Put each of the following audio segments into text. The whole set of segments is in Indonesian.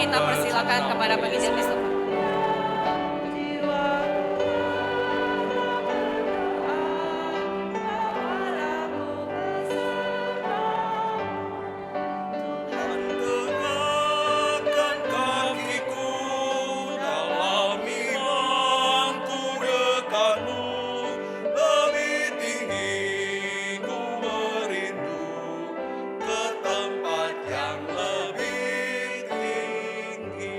kita persilakan kepada pengisi biskup. Tegakkan kakiku dalam iman ku dekatmu, lebih tinggi ku merindu ke tempat yang lebih tinggi.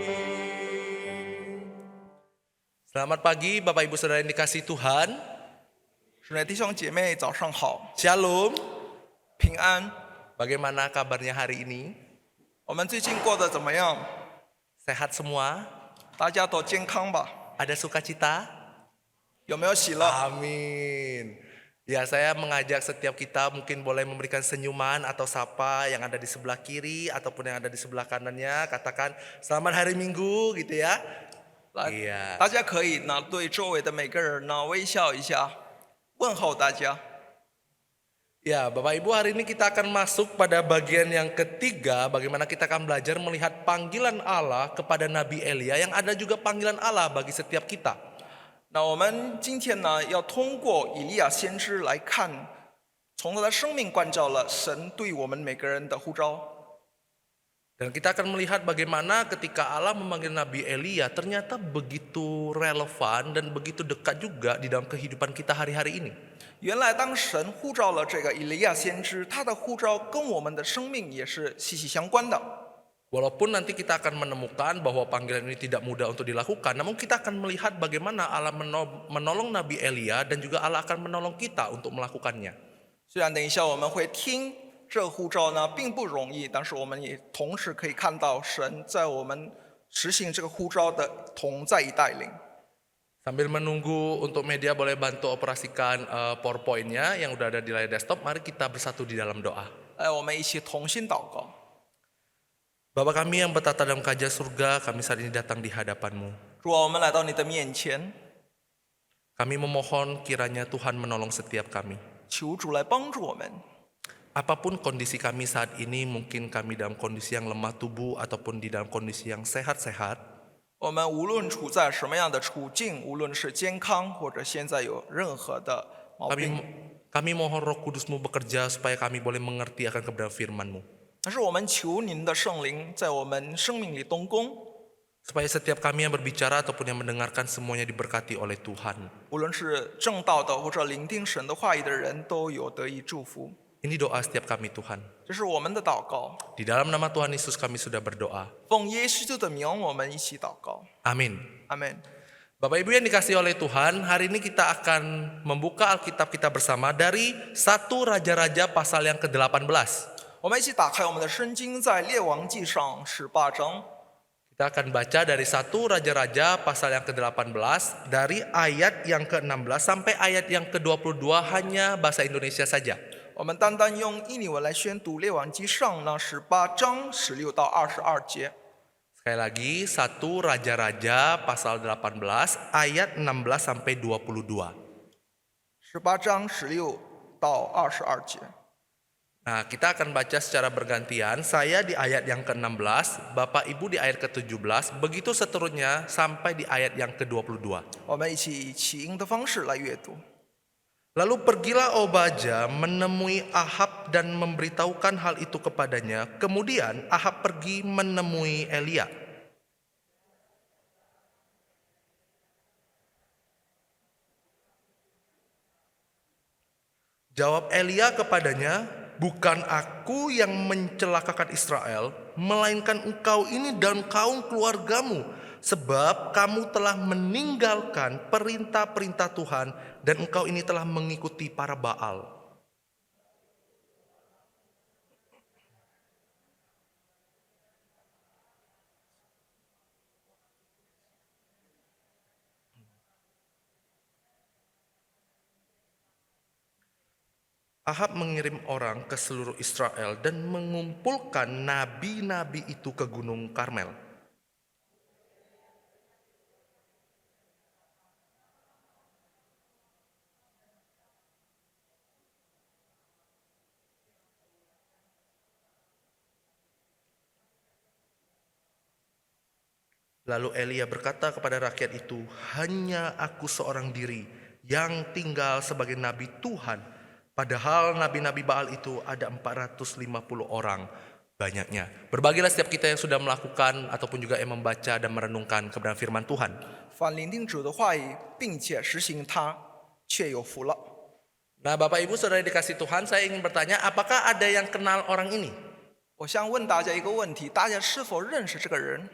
Selamat pagi Bapak Ibu Saudara yang dikasihi Tuhan. 亲爱的弟兄姐妹，早上好， Shalom. 平安。 Bagaimana kabarnya hari ini? 我们最近过得怎么样？ Sehat semua? 大家都健康吧？ Ada sukacita? 有没有喜乐？ Amin. Ya, saya mengajak setiap kita mungkin boleh memberikan senyuman atau sapa yang ada di sebelah kiri ataupun yang ada di sebelah kanannya. Katakan selamat hari Minggu gitu ya. 来， Iya. 大家可以呢对周围的每个人呢微笑一下，问候大家。 Ya, Bapak Ibu, hari ini kita akan masuk pada bagian yang ketiga, bagaimana kita akan belajar melihat panggilan Allah kepada Nabi Elia, yang ada juga panggilan Allah bagi setiap kita. 那我们今天呢要通过以利亚先知来看，从他的生命关照了神对我们每个人的呼召。 Dan kita akan melihat bagaimana ketika Allah memanggil Nabi Elia ternyata begitu relevan dan begitu dekat juga di dalam kehidupan kita hari-hari ini. 原来当神呼召了这个以利亚先知，他的呼召跟我们的生命也是息息相关的。 Walaupun nanti kita akan menemukan bahwa panggilan ini tidak mudah untuk dilakukan, namun kita akan melihat bagaimana Allah menolong Nabi Elia dan juga Allah akan menolong kita untuk melakukannya. 虽然等一下我们会听这呼召呢并不容易，但是我们也同时可以看到神在我们实行这个呼召的同在与带领。 Sambil menunggu untuk media boleh bantu operasikan PowerPoint-nya yang udah ada di layar desktop, mari kita bersatu di dalam doa. 来，我们一起同心祷告。 Bapa kami yang bertata dalam kerajaan surga, kami saat ini datang di hadapan-Mu. 主啊，我们来到你的面前， Kami memohon kiranya Tuhan menolong setiap kami. 求主来帮助我们。 Apapun kondisi kami saat ini, mungkin kami dalam kondisi yang lemah tubuh ataupun di dalam kondisi yang sehat-sehat. 我们无论处在什么样的处境，无论是健康或者现在有任何的毛 Kami 病， kami mohon Roh Kudus-Mu bekerja supaya kami boleh mengerti akan kebenaran firman-Mu. 但是我们求您的圣灵在我们生命里动工， Supaya setiap kami yang berbicara ataupun yang mendengarkan semuanya diberkati oleh Tuhan. 无论是正道的或者聆听神的话语的人都有得以祝福。 Ini doa setiap kami Tuhan. 这是我们的祷告， Di dalam nama Tuhan Yesus kami sudah berdoa. 奉耶稣基督的名，我们一起祷告。 Amin. 阿门。 Bapak Ibu yang dikasihi oleh Tuhan, hari ini kita akan membuka Alkitab kita bersama dari 1 Raja-Raja pasal yang ke-18. 我们一起打开我们的圣经，在列王记上18章， Kita akan baca dari 1 Raja-Raja pasal yang ke-18 dari ayat yang ke-16 sampai ayat yang ke-22 hanya bahasa Indonesia saja. 我们单单用印尼文来宣读列王记上呢18章16到22节。 Sekali lagi 1 Raja-Raja pasal 18 ayat 16 sampai 22. 18章16到22节。 Nah, kita akan baca secara bergantian. Saya di ayat yang ke-16, Bapak Ibu di ayat ke-17, begitu seterusnya sampai di ayat yang ke-22. 我们一起以起音的方式来阅读。 Lalu pergilah Obaja menemui Ahab dan memberitahukan hal itu kepadanya. Kemudian Ahab pergi menemui Elia. Jawab Elia kepadanya, bukan aku yang mencelakakan Israel, melainkan engkau ini dan kaum keluargamu, sebab kamu telah meninggalkan perintah-perintah Tuhan dan engkau ini telah mengikuti para Baal. Ahab mengirim orang ke seluruh Israel dan mengumpulkan nabi-nabi itu ke Gunung Karmel. Lalu Elia berkata kepada rakyat itu, hanya aku seorang diri yang tinggal sebagai nabi Tuhan. Padahal nabi-nabi Baal itu ada 450 orang banyaknya. Berbagilah setiap kita yang sudah melakukan ataupun juga yang membaca dan merenungkan kebenaran firman Tuhan. 凡聆听主的话语，并且实行它，却有福了。 Nah Bapak Ibu Saudara dikasih Tuhan, saya ingin bertanya, apakah ada yang kenal orang ini? 我想问大家一个问题：大家是否认识这个人？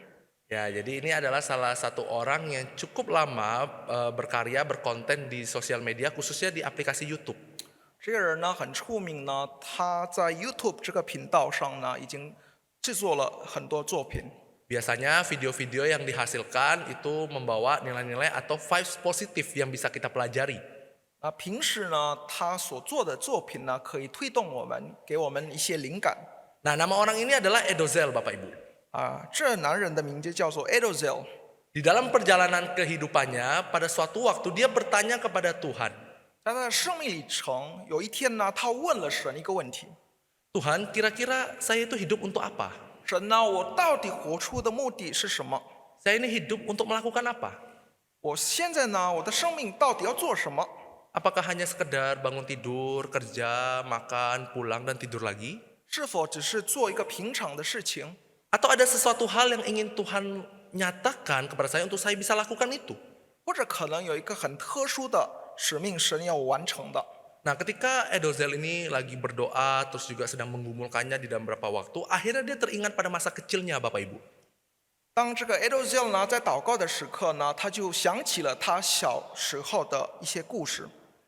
Ya, jadi ini adalah salah satu orang yang cukup lama berkarya, berkonten di sosial media, khususnya di aplikasi YouTube. 这个人呢很出名呢，他在 YouTube 这个频道上呢已经制作了很多作品。 Biasanya video-video yang dihasilkan itu membawa nilai-nilai atau vibes positif yang bisa kita pelajari. 那平时呢，他所做的作品呢，可以推动我们，给我们一些灵感。 Nah, nama orang ini adalah Edozel, Bapak Ibu. 这男人的名字叫做 Edozel。 Di dalam perjalanan kehidupannya, pada suatu waktu dia bertanya kepada Tuhan, 在他的生命里程，有一天呢，他问了神一个问题： Tuhan, kira-kira saya itu hidup untuk apa? 神呢，我到底活出的目的是什么？ Saya ini hidup untuk melakukan apa? 我现在呢，我的生命到底要做什么？ Apakah hanya sekedar bangun tidur, kerja, makan, pulang, dan tidur lagi? 是否只是做一个平常的事情？ Atau ada sesuatu hal yang ingin Tuhan nyatakan kepada saya untuk saya bisa lakukan itu? 或者可能有一个很特殊的使命，神要完成的？ Nah, ketika Edozel ini lagi berdoa, terus juga sedang menggumulkannya di dalam beberapa waktu, akhirnya dia teringat pada masa kecilnya, Bapak Ibu. 当这个 Edozel 呢在祷告的时刻呢，他就想起了他小时候的一些故事。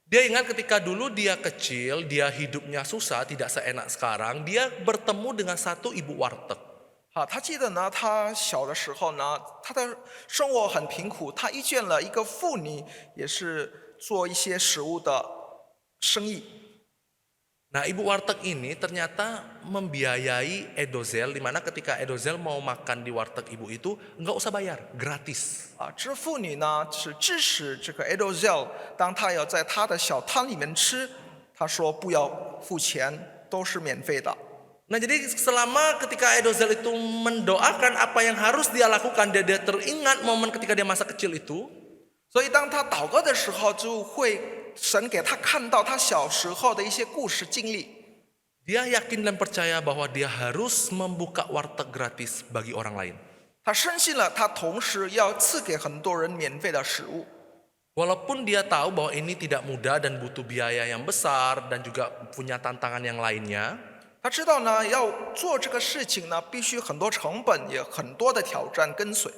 Dia ingat ketika dulu dia kecil, dia hidupnya susah, tidak seenak sekarang, dia bertemu dengan satu ibu warteg. 他记得呢，他小的时候呢，他的生活很贫苦，他遇见了一个妇女，也是做一些食物的生意。 Nah, ibu warteg ini ternyata membiayai Edozel, di mana ketika Edozel mau makan di warteg ibu itu, nggak usah bayar, gratis. 这妇女呢是支持这个 Edozel， 当他要在他的小摊里面吃，他说不要付钱，都是免费的。 Nah, jadi selama ketika Edozel itu mendoakan apa yang harus dia lakukan, dia teringat momen ketika dia masa kecil itu. 所以当他祷告的时候，就会神给他看到他小时候的一些故事经历。 Dia yakin dan percaya bahwa dia harus membuka warteg gratis bagi orang lain. 他深信了，他同时要赐给很多人免费的食物。 Walaupun dia tahu bahwa ini tidak mudah dan butuh biaya yang besar dan juga punya tantangan yang lainnya, 他知道呢，要做这个事情呢，必须很多成本，也很多的挑战跟随。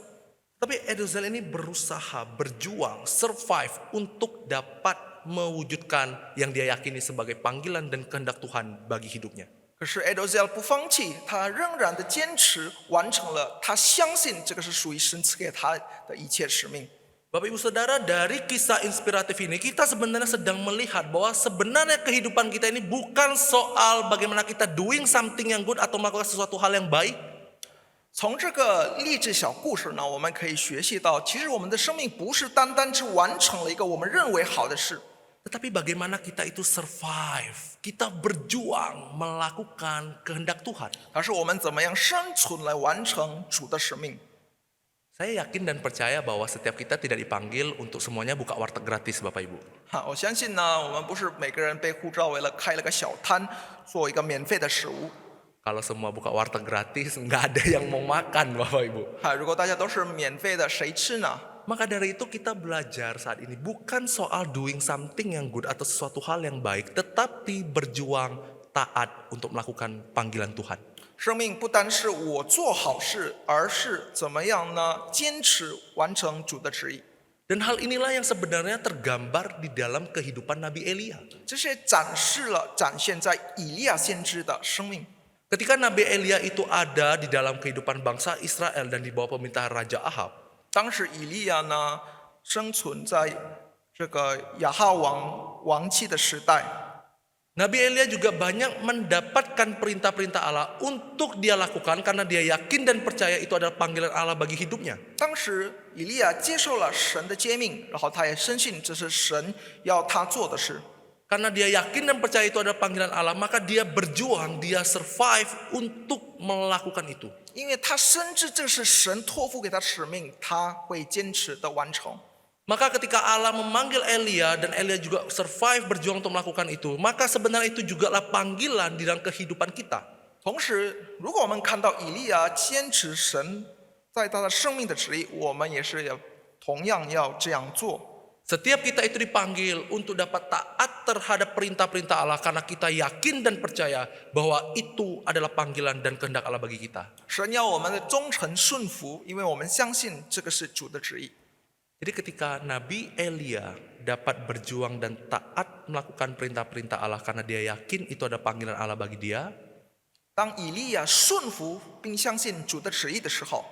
tapi Edozel ini berusaha, berjuang, survive untuk dapat mewujudkan yang dia yakini sebagai panggilan dan kehendak Tuhan bagi hidupnya. 可是 Edozel 不放弃，他仍然的坚持，完成了他相信这个是属于神赐给他的一切使命。 Bapak Ibu Saudara, dari kisah inspiratif ini kita sebenarnya sedang melihat bahwa sebenarnya kehidupan kita ini bukan soal bagaimana kita doing something yang good atau melakukan sesuatu hal yang baik. 从这个励志小故事呢，我们可以学习到，其实我们的生命不是单单只完成了一个我们认为好的事， Tetapi bagaimana kita itu survive, kita berjuang melakukan kehendak Tuhan. 而是我们怎么样生存来完成主的使命。 Saya yakin dan percaya bahwa setiap kita tidak dipanggil untuk semuanya buka warteg gratis, Bapak Ibu. 我相信呢，我们不是每个人被呼召为了开了个小摊，做一个免费的食物。 Kalau semua buka warteg gratis, nggak ada yang mau makan, Bapak Ibu. 如果大家都是免费的，谁吃呢？ Maka dari itu kita belajar saat ini bukan soal doing something yang good atau sesuatu hal yang baik, tetapi berjuang taat untuk melakukan panggilan Tuhan. 生命不单是我做好事，而是怎么样呢？坚持完成主的旨意。 Dan hal inilah yang sebenarnya tergambar di dalam kehidupan Nabi Elia. 这是展现在以利亚先知的生命。 Ketika Nabi Elia itu ada di dalam kehidupan bangsa Israel dan di bawah pemerintahan Raja Ahab, 当时以利亚呢，生存在这个亚哈王期的时代。 Nabi Elia juga banyak mendapatkan perintah-perintah Allah untuk dia lakukan karena dia yakin dan percaya itu adalah panggilan Allah bagi hidupnya. 当时以利亚接受了神的诫命，然后他也深信这是神要他做的事。Karena dia yakin dan percaya itu adalah panggilan Allah, maka dia berjuang, dia survive untuk melakukan itu. 因为他深知这是神托付给他使命，他会坚持的完成。 Maka ketika Allah memanggil Elia dan Elia juga survive berjuang untuk melakukan itu, maka sebenarnya itu jugalah panggilan di dalam kehidupan kita. 同时，如果我们看到以利亚坚持神在他的生命的旨意，我们也是要同样要这样做。 Setiap kita itu dipanggil untuk dapat taat terhadap perintah-perintah Allah karena kita yakin dan percaya bahwa itu adalah panggilan dan kehendak Allah bagi kita. 神要我们的忠诚顺服，因为我们相信这个是主的旨意。 Jadi ketika Nabi Elia dapat berjuang dan taat melakukan perintah-perintah Allah karena dia yakin itu ada panggilan Allah bagi dia, 当以利亚顺服并相信主的旨意的时候，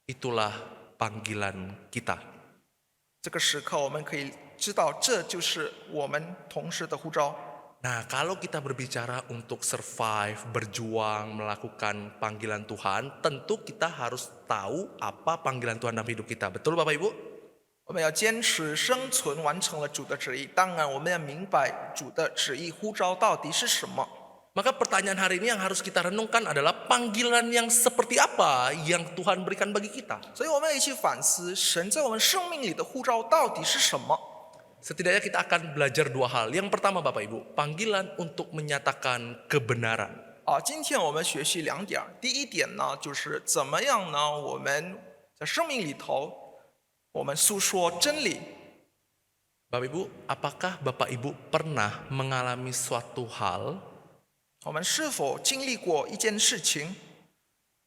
itulah panggilan kita. 这个时刻我们可以知道，这就是我们同时的呼召。 Nah, kalau kita berbicara untuk survive, berjuang, melakukan panggilan Tuhan, tentu kita harus tahu apa panggilan Tuhan dalam hidup kita. Betul Bapak Ibu? 我们要坚持生存，完成了主的旨意。当然，我们要明白主的旨意呼召到底是什么。 Maka pertanyaan hari ini yang harus kita renungkan adalah panggilan yang seperti apa yang Tuhan berikan bagi kita. 所以我们要一起反思，神在我们生命里的呼召到底是什么？ Setidaknya kita akan belajar dua hal. Yang pertama Bapak Ibu, panggilan untuk menyatakan kebenaran. 今天我们学习两点。第一点呢，就是怎么样呢？我们在生命里头，我们诉说真理。 Bapak Ibu, apakah Bapak Ibu pernah mengalami suatu hal 我们是否经历过一件事情？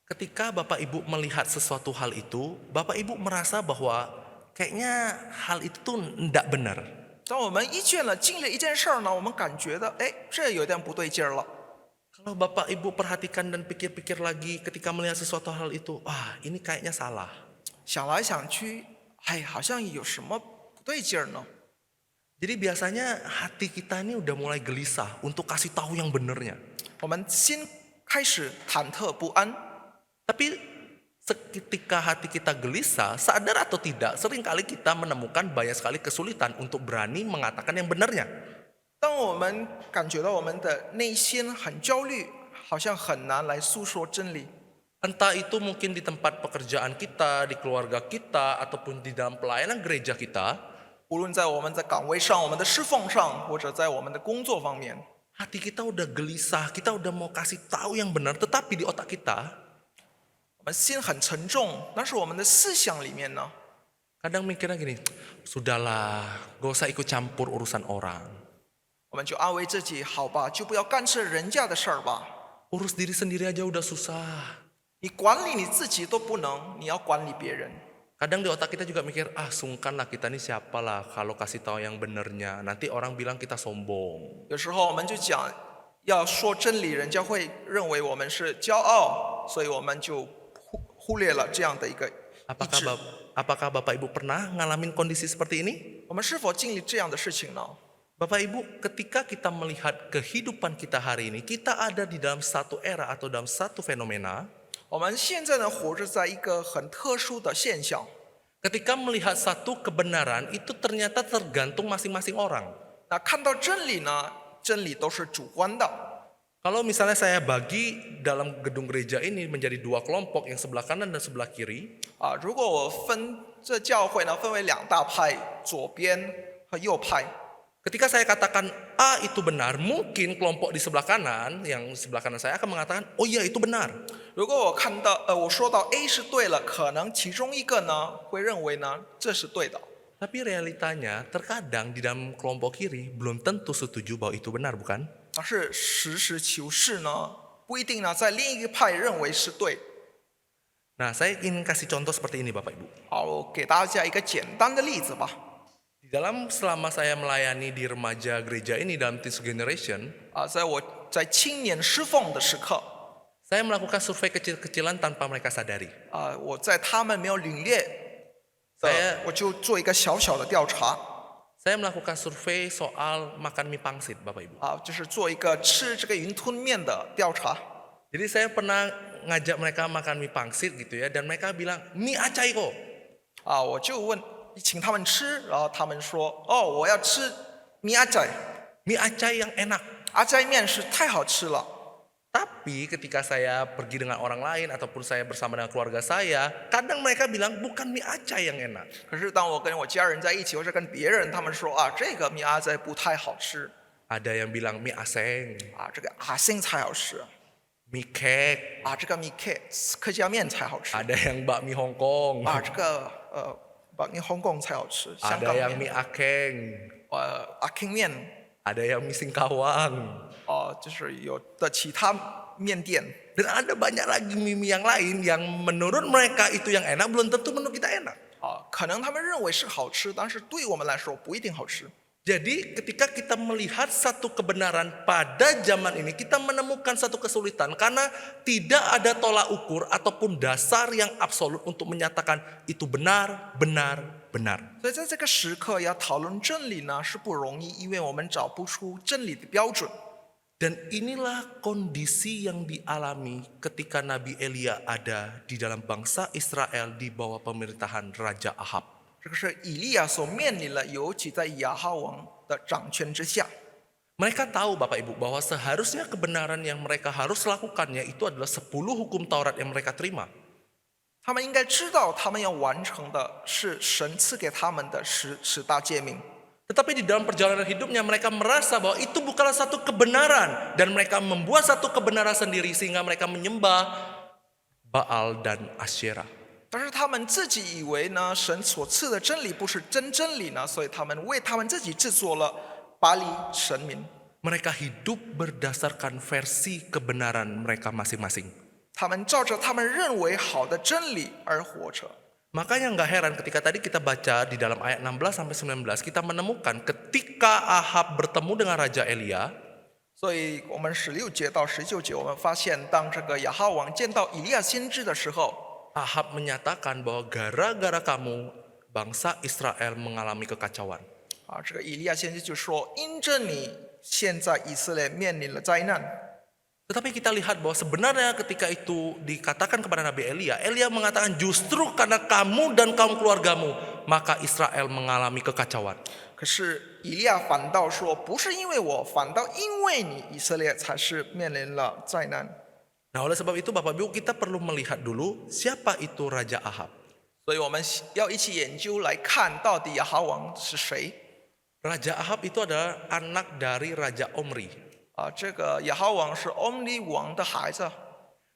ketika Bapak Ibu melihat sesuatu hal itu, Bapak Ibu merasa bahwa kayaknya hal itu tuh tidak benar. 当我们一见了经历一件事儿呢，我们感觉到，这有点不对劲儿了。 Kalau Bapak Ibu perhatikan dan pikir-pikir lagi ketika melihat sesuatu hal itu, wah ini kayaknya salah. 想来想去，好像有什么不对劲儿呢？ Jadi biasanya hati kita ini udah mulai gelisah untuk kasih tahu yang benernya. 我们心开始忐忑不安。 Tapi seketika hati kita gelisah, sadar atau tidak, seringkali kita menemukan banyak sekali kesulitan untuk berani mengatakan yang benarnya. 当我们感觉到我们的内心很焦虑，好像很难来诉说真理。 Entah itu mungkin di tempat pekerjaan kita, di keluarga kita, ataupun di dalam pelayanan gereja kita. 无论在我们的岗位上、我们的侍奉上，或者在我们的工作方面， Hati kita udah gelisah, kita udah mau kasih tahu yang benar, tetapi di otak kita 我们心很沉重，但是我们的思想里面呢， kadang mikirnya gini, sudahlah, gak usah ikut campur urusan orang. 我们就安慰自己，好吧，就不要干涉人家的事儿吧。 Urus diri sendiri aja udah susah. 你管理你自己都不能，你要管理别人。 Kadang di otak kita juga mikir, sungkan lah kita ini siapalah kalau kasih tahu yang benernya. Nanti orang bilang kita sombong. 有时候我们就讲要说真理，人家会认为我们是骄傲，所以我们就忽略了这样的一个意志。 Apakah Bapak Ibu pernah ngalamin kondisi seperti ini? 我们是否经历这样的事情呢？ Bapak Ibu, ketika kita melihat kehidupan kita hari ini, kita ada di dalam satu era atau dalam satu fenomena. 我们现在呢，活着在一个很特殊的现象。 Ketika melihat satu kebenaran, itu ternyata tergantung masing-masing orang. 那看到真理呢，真理都是主观的。 Kalau misalnya saya bagi dalam gedung gereja ini menjadi dua kelompok, yang sebelah kanan dan sebelah kiri. 如果我分这教会呢，分为两大派，左边和右派。 Ketika saya katakan A itu benar, mungkin kelompok di sebelah kanan, yang sebelah kanan saya akan mengatakan, oh iya itu benar. 如果我说到 A 是对了，可能其中一个呢会认为呢这是对的。 Tapi realitanya terkadang di dalam kelompok kiri belum tentu setuju bahwa itu benar, bukan? 但是实事求是呢，不一定呢在另一个派认为是对。 Nah, saya ingin kasih contoh seperti ini Bapak Ibu. 好，我给大家一个简单的例子吧。 Selama saya melayani di remaja gereja ini dalam This Generation, 在我在青年侍奉的时刻， saya melakukan survei kecil-kecilan tanpa mereka sadari. 我在他们没有领略 Saya 我就做一个小小的调查， Saya melakukan survei soal makan mie pangsit, Bapak Ibu. 就是做一个吃这个云吞面的调查。 Jadi saya pernah ngajak mereka makan mie pangsit gitu ya, dan mereka bilang mie acai kok. 我就请他们吃，然后他们说，我要吃米阿仔。mie acai yang enak. 阿斋面是太好吃了。 Tapi ketika saya pergi dengan orang lain ataupun saya bersama dengan keluarga saya, kadang mereka bilang bukan mie acai yang enak. 可是当我跟我家人在一起，或者跟别人，他们说啊，这个米阿斋不太好吃 Ada yang bilang mie aseng, 啊，这个阿星才好吃 mie kek, 啊，这个米 K 客家面才好吃 ada yang bakmi Hongkong, 啊，这个北京香港才好吃，香 ada 港 yang 面 mie akeng, 阿 King 面 ada yang mie singkawang, 就是有的其他面店 dan ada banyak lagi mie yang lain yang menurut mereka itu yang enak belum tentu menurut kita enak. 可能他们认为是好吃，但是对我们来说不一定好吃。 Jadi ketika kita melihat satu kebenaran pada zaman ini, kita menemukan satu kesulitan karena tidak ada tolak ukur ataupun dasar yang absolut untuk menyatakan itu benar, benar, benar. 所以在这个时刻要讨论真理呢是不容易，因为我们找不出真理的标准。 Dan inilah kondisi yang dialami ketika Nabi Elia ada di dalam bangsa Israel di bawah pemerintahan Raja Ahab. 这个是以利亚所面临了，尤其在亚哈王的掌权之下。 Mereka tahu Bapak Ibu bahwa seharusnya kebenaran yang mereka harus lakukannya itu adalah 10 hukum Taurat yang mereka terima. 他们应该知道，他们要完成的是神赐给他们的十大诫命。 Tetapi di dalam perjalanan hidupnya mereka merasa bahwa itu bukanlah satu kebenaran. Dan mereka membuat satu kebenaran sendiri sehingga mereka menyembah Baal dan Asyera. 但是他们自己以为呢，神所赐的真理不是真真理呢，所以他们为他们自己制作了巴黎神明。 Mereka hidup berdasarkan versi kebenaran mereka masing-masing. 他们照着他们认为好的真理而活着。 Makanya nggak heran ketika tadi kita baca di dalam ayat 16-19 kita menemukan ketika Ahab bertemu dengan Raja Elia, 所以我们16节到19节，我们发现当这个亚哈王见到以利亚先知的时候， Ahab menyatakan bahwa gara-gara kamu bangsa Israel mengalami kekacauan. 这个以利亚先知就说：“因着你，现在以色列面临了灾难。” Tetapi kita lihat bahwa sebenarnya ketika itu dikatakan kepada Nabi Elia, Elia mengatakan justru karena kamu dan kaum keluargamu, maka Israel mengalami kekacauan. 可是以利亚反倒说：“不是因为我，反倒因为你，以色列才是面临了灾难。” Nah oleh sebab itu Bapak Ibu kita perlu melihat dulu siapa itu Raja Ahab. 所以我们要一起研究来看，到底亚哈王是谁？ Raja Ahab itu adalah anak dari Raja Omri. 这个亚哈王是欧利王的孩子。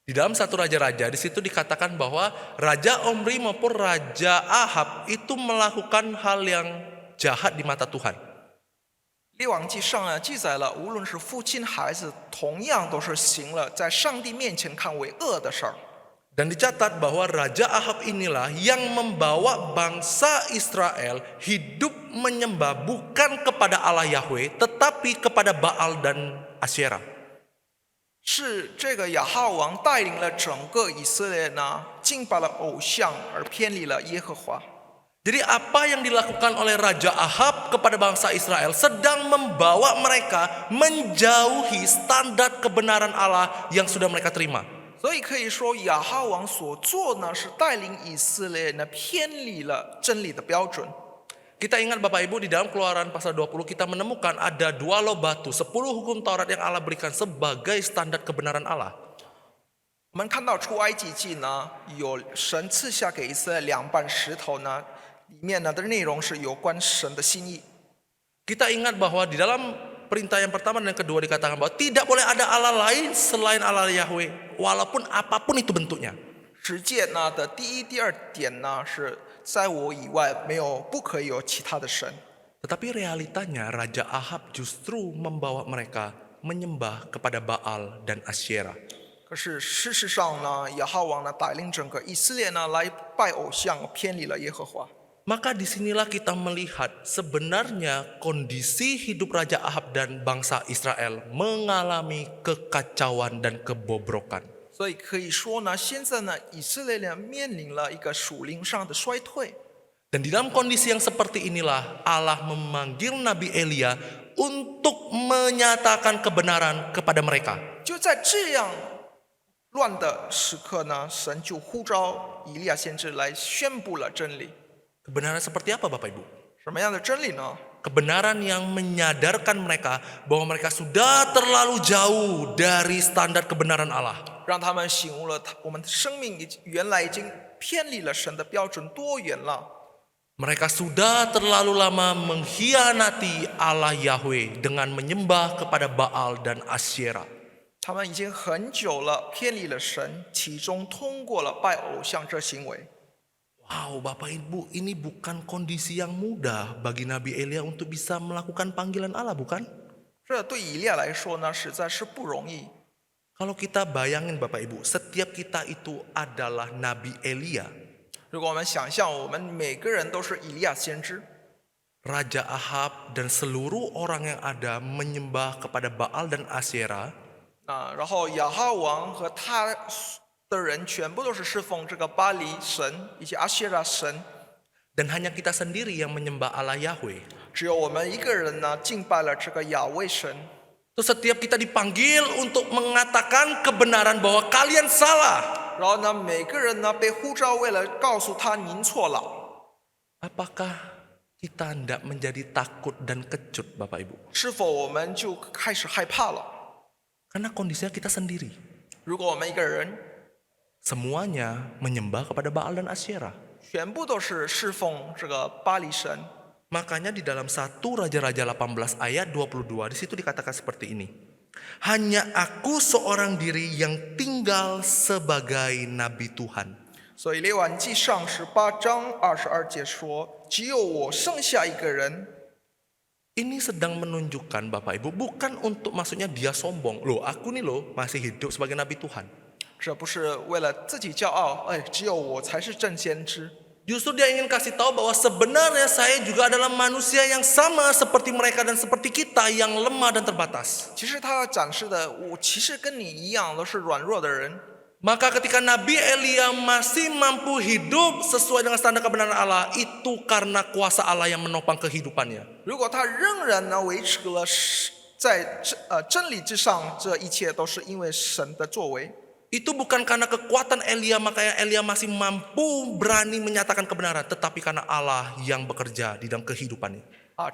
Di dalam satu raja-raja di situ dikatakan bahwa Raja Omri maupun Raja Ahab itu melakukan hal yang jahat di mata Tuhan. 列王记上记载了，无论是父亲孩子，同样都是行了在上帝面前看为恶的事儿。 Dan dicatat bahwa Raja Ahab inilah yang membawa bangsa Israel hidup menyembah bukan kepada Allah Yahweh tetapi kepada Baal dan Asyera. 是这个亚哈王带领了整个以色列呢，敬拜了偶像而偏离了耶和华。 Jadi apa yang dilakukan oleh Raja Ahab kepada bangsa Israel sedang membawa mereka menjauhi standar kebenaran Allah yang sudah mereka terima. 所以可以说，亚哈王所做呢，是带领以色列呢偏离了真理的标准。 Kita ingat Bapak Ibu di dalam Keluaran pasal 20 kita menemukan ada 2 loh batu, 10 hukum Taurat yang Allah berikan sebagai standar kebenaran Allah. 我们看到出埃及记呢，有神赐下给以色列2瓣石头呢，里面呢的内容是有关神的心意。 Kita ingat bahwa di dalam perintah yang pertama dan yang kedua dikatakan bahwa tidak boleh ada Allah lain selain Allah Yahweh, walaupun apapun itu bentuknya. 十诫呢的第1、第2点呢是在我以外不可以有其他的神。 Tetapi realitanya Raja Ahab justru membawa mereka menyembah kepada Baal dan Asyera. 可是事实上呢，亚哈王呢带领整个以色列呢来拜偶像，偏离了耶和华。 Maka disinilah kita melihat sebenarnya kondisi hidup Raja Ahab dan bangsa Israel mengalami kekacauan dan kebobrokan. 所以可以说呢，现在呢，以色列呢面临了一个属灵上的衰退。 Dan di dalam kondisi yang seperti inilah Allah memanggil Nabi Elia untuk menyatakan kebenaran kepada mereka. 就在这样乱的时刻呢，神就呼召以利亚先知来宣布了真理。 Kebenaran seperti apa Bapak Ibu? 什么样的真理呢？ Kebenaran yang menyadarkan mereka bahwa mereka sudah terlalu jauh dari standar kebenaran Allah. 让他们醒悟了，我们的生命原来已经偏离了神的标准多远了。 Mereka sudah terlalu lama mengkhianati Allah Yahweh dengan menyembah kepada Baal dan Asyera. 他们已经很久了偏离了神，其中通过了拜偶像这行为。 Wow, Bapak Ibu, ini bukan kondisi yang mudah bagi Nabi Elia untuk bisa melakukan panggilan Allah, bukan? 这对以利亚来说呢，实在是不容易。 Kalau kita bayangin Bapak Ibu, setiap kita itu adalah Nabi Elia. 如果我们想象，我们每个人都是以利亚先知， Raja Ahab dan seluruh orang yang ada menyembah kepada Baal dan Asyera. 然后亚哈王和他的人全部都是侍奉这个巴黎神以及阿谢拉神， Dan hanya kita sendiri yang menyembah Allah Yahweh. 只有我们一个人呢敬拜了这个亚卫神。 Terus setiap kita dipanggil untuk mengatakan kebenaran bahwa kalian salah. 然后呢，每个人呢被呼召，为了告诉他您错了。 Apakah kita hendak menjadi takut dan kecut Bapak Ibu? 是否我们就开始害怕了？ Karena kondisinya kita sendiri. 如果我们一个人 Semuanya menyembah kepada Baal dan Asyera. 全部都是侍奉这个巴黎神， Makanya di dalam 1 Raja-Raja 18 ayat 22 di situ dikatakan seperti ini. Hanya aku seorang diri yang tinggal sebagai nabi Tuhan. 所以列王记上18章22节说：“只有我剩下一个人。” Ini sedang menunjukkan Bapak Ibu bukan untuk maksudnya dia sombong. Loh, aku nih loh masih hidup sebagai nabi Tuhan. 这不是为了自己骄傲，只有我才是真先知。 Justru dia ingin kasih tahu bahwa sebenarnya saya juga adalah manusia yang sama seperti mereka dan seperti kita yang lemah dan terbatas. 其实他展示的，我其实跟你一样，都是软弱的人。 Maka ketika Nabi Elia masih mampu hidup sesuai dengan standar kebenaran Allah, itu karena kuasa Allah yang menopang kehidupannya. 如果他仍然呢维持了在真理之上，这一切都是因为神的作为。 Itu bukan karena kekuatan Elia, makanya Elia masih mampu berani menyatakan kebenaran, tetapi karena Allah yang bekerja di dalam kehidupannya.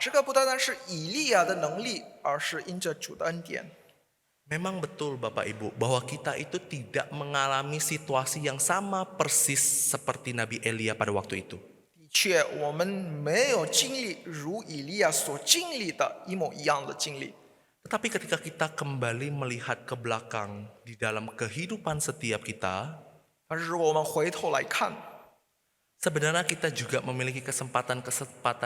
这个不单单是以利亚的能力，而是因着主的恩典。 Memang betul Bapak Ibu bahwa kita itu tidak mengalami situasi yang sama persis seperti Nabi Elia pada waktu itu. 的确，我们没有经历如以利亚所经历的一模一样的经历。 Tetapi ketika kita kembali melihat ke belakang di dalam kehidupan setiap kita, 但是如果我们回头来看， sebenarnya kita juga memiliki kesempatan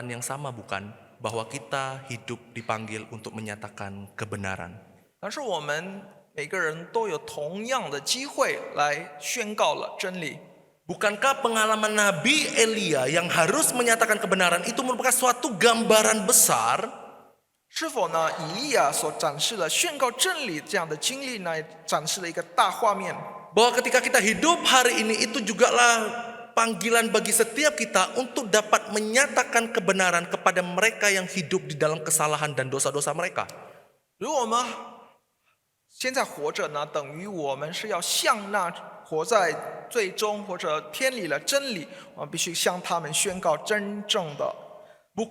yang sama bukan? Bahwa kita hidup dipanggil untuk menyatakan kebenaran. 但是我们每个人都有同样的机会来宣告了真理。 Bukankah pengalaman Nabi Elia yang harus menyatakan kebenaran itu merupakan suatu gambaran besar? 是否呢？以利亚所展示了宣告真理这样的经历呢，展示了一个大画面。 Bahwa ketika kita hidup hari ini itu jugalah panggilan bagi setiap kita untuk dapat menyatakan kebenaran kepada mereka yang hidup di dalam kesalahan dan dosa-dosa mereka. 如果我们现在活着呢，等于我们是要向那活在最终或者偏离了真理，我们必须向他们宣告真正的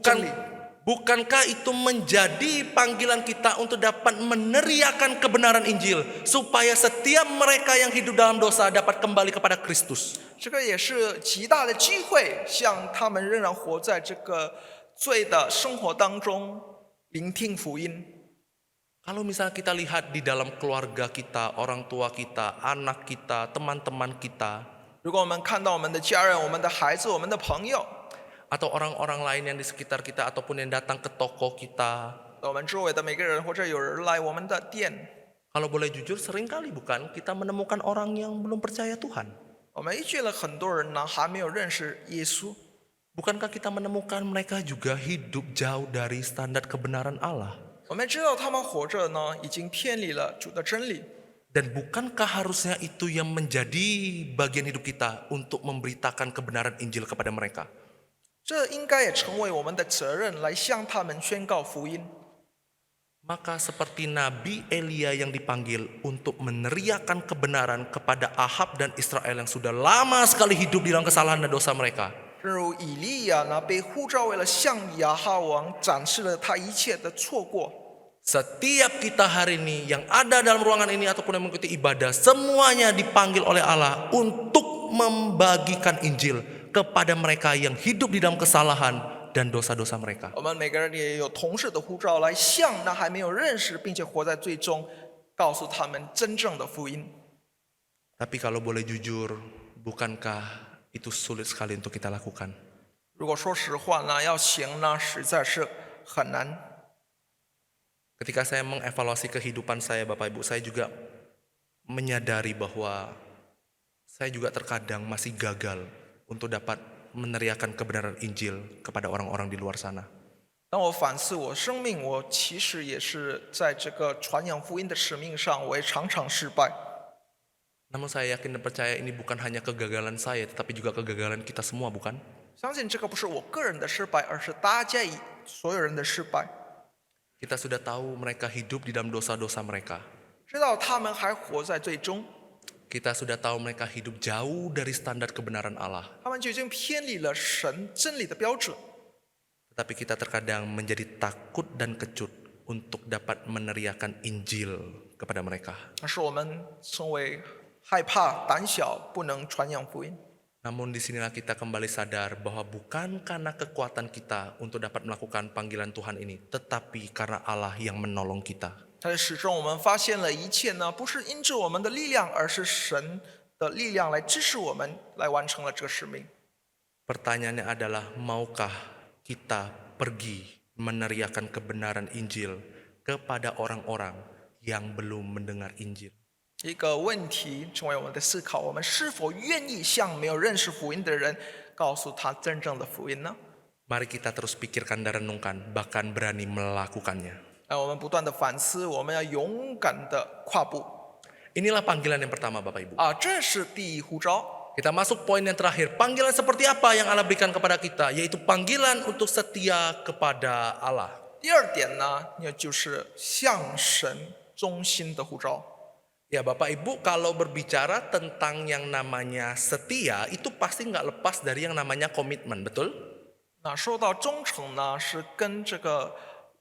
真理。 Bukankah itu menjadi panggilan kita untuk dapat meneriakan kebenaran Injil supaya setiap mereka yang hidup dalam dosa dapat kembali kepada Kristus? 这个也是极大的机会，向他们仍然活在这个罪的生活当中聆听福音。 Kalau misalnya kita lihat di dalam keluarga kita, orang tua kita, anak kita, teman-teman kita, 如果我们看到我们的家人、我们的孩子、我们的朋友， atau orang-orang lain yang di sekitar kita ataupun yang datang ke toko kita, 我们周围的每个人，或者有人来我们的店， kalau boleh jujur seringkali bukan kita menemukan orang yang belum percaya Tuhan. 我们遇见了很多人呢，还没有认识耶稣。 Bukankah kita menemukan mereka juga hidup jauh dari standar kebenaran Allah? 我们知道他们活着呢，已经偏离了主的真理。 Dan bukankah harusnya itu yang menjadi bagian hidup kita untuk memberitakan kebenaran Injil kepada mereka? 这应该也成为我们的责任，来向他们宣告福音。 Maka seperti Nabi Elia yang dipanggil untuk meneriakan kebenaran kepada Ahab dan Israel yang sudah lama sekali hidup di dalam kesalahan dan dosa mereka. 正如以利亚呢被呼召为了向亚哈王展示了他一切的错过， Setiap kita hari ini yang ada dalam ruangan ini ataupun yang mengikuti ibadah, semuanya dipanggil oleh Allah untuk membagikan Injil kepada mereka yang hidup di dalam kesalahan dan dosa-dosa mereka. 我们每个人也有同时的呼召来向那还没有认识并且活在最终，告诉他们真正的福音。 Tapi kalau boleh jujur, bukankah itu sulit sekali untuk kita lakukan? 如果说实话呢，要行呢实在是很难。 Ketika saya mengevaluasi kehidupan saya, Bapak Ibu, saya juga menyadari bahwa saya juga terkadang masih gagal untuk dapat meneriakan kebenaran Injil kepada orang-orang di luar sana. 当我反思我生命，我其实也是在这个传扬福音的使命上，我也常常失败。 Namun saya yakin dan percaya ini bukan hanya kegagalan saya, tetapi juga kegagalan kita semua, bukan? 相信这个不是我个人的失败，而是大家所有人的失败。 Kita sudah tahu mereka hidup di dalam dosa-dosa mereka. 知道他们还活在最终， Kita sudah tahu mereka hidup jauh dari standar kebenaran Allah. 他们就已经偏离了神真理的标准。 Tetapi kita terkadang menjadi takut dan kecut untuk dapat meneriakan Injil kepada mereka. 但是我们成为害怕、胆小，不能传扬福音。 Namun disinilah kita kembali sadar bahwa bukan karena kekuatan kita untuk dapat melakukan panggilan Tuhan ini, tetapi karena Allah yang menolong kita. 但是始终我们发现了一切呢，不是因着我们的力量，而是神的力量来支持我们，来完成了这个使命。 Pertanyaannya adalah, maukah kita pergi meneriakan kebenaran Injil kepada orang-orang yang belum mendengar Injil? 一个问题成为我们的思考：我们是否愿意向没有认识福音的人，告诉他真正的福音呢？ Mari kita terus pikirkan dan renungkan, bahkan berani melakukannya. 我们不断的反思，我们要勇敢的跨步。 Inilah panggilan yang pertama, Bapak Ibu. 这是第一呼召。 Kita masuk poin yang terakhir. Panggilan seperti apa yang Allah berikan kepada kita? Yaitu panggilan untuk setia kepada Allah. 第二点呢，也就是向神忠心的呼召。 Ya Bapak Ibu, kalau berbicara tentang yang namanya setia, itu pasti nggak lepas dari yang namanya komitmen, betul? 那说到忠诚呢，是跟这个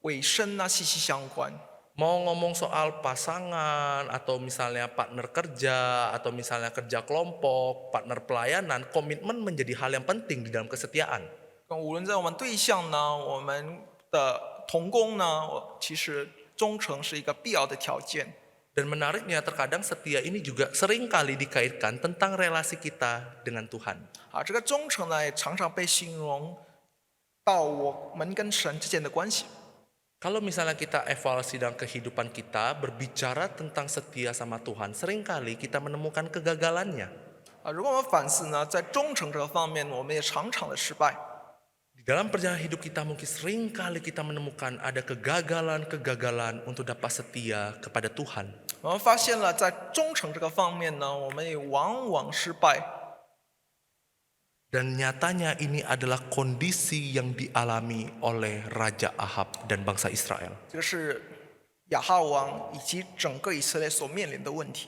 委身呢息息相关。 Mau ngomong soal pasangan, atau misalnya partner kerja, atau misalnya kerja kelompok, partner pelayanan, komitmen menjadi hal yang penting di dalam kesetiaan. 无论在我们对象呢，我们的同工呢，其实忠诚是一个必要的条件。 Dan menariknya terkadang setia ini juga sering kali dikaitkan tentang relasi kita dengan Tuhan. 这个忠诚呢，也常常被形容到我们跟神之间的关系。 Kalau misalnya kita evaluasi dalam kehidupan kita, berbicara tentang setia sama Tuhan, seringkali kita menemukan kegagalannya. 如果我们反思呢，在忠诚这个方面，我们也常常的失败。 Di dalam perjalanan hidup kita mungkin seringkali kita menemukan ada kegagalan-kegagalan untuk dapat setia kepada Tuhan. 我们发现了，在忠诚这个方面呢，我们也往往失败。 Dan nyatanya ini adalah kondisi yang dialami oleh Raja Ahab dan bangsa Israel. 这个是亚哈王以及整个以色列所面临的问题。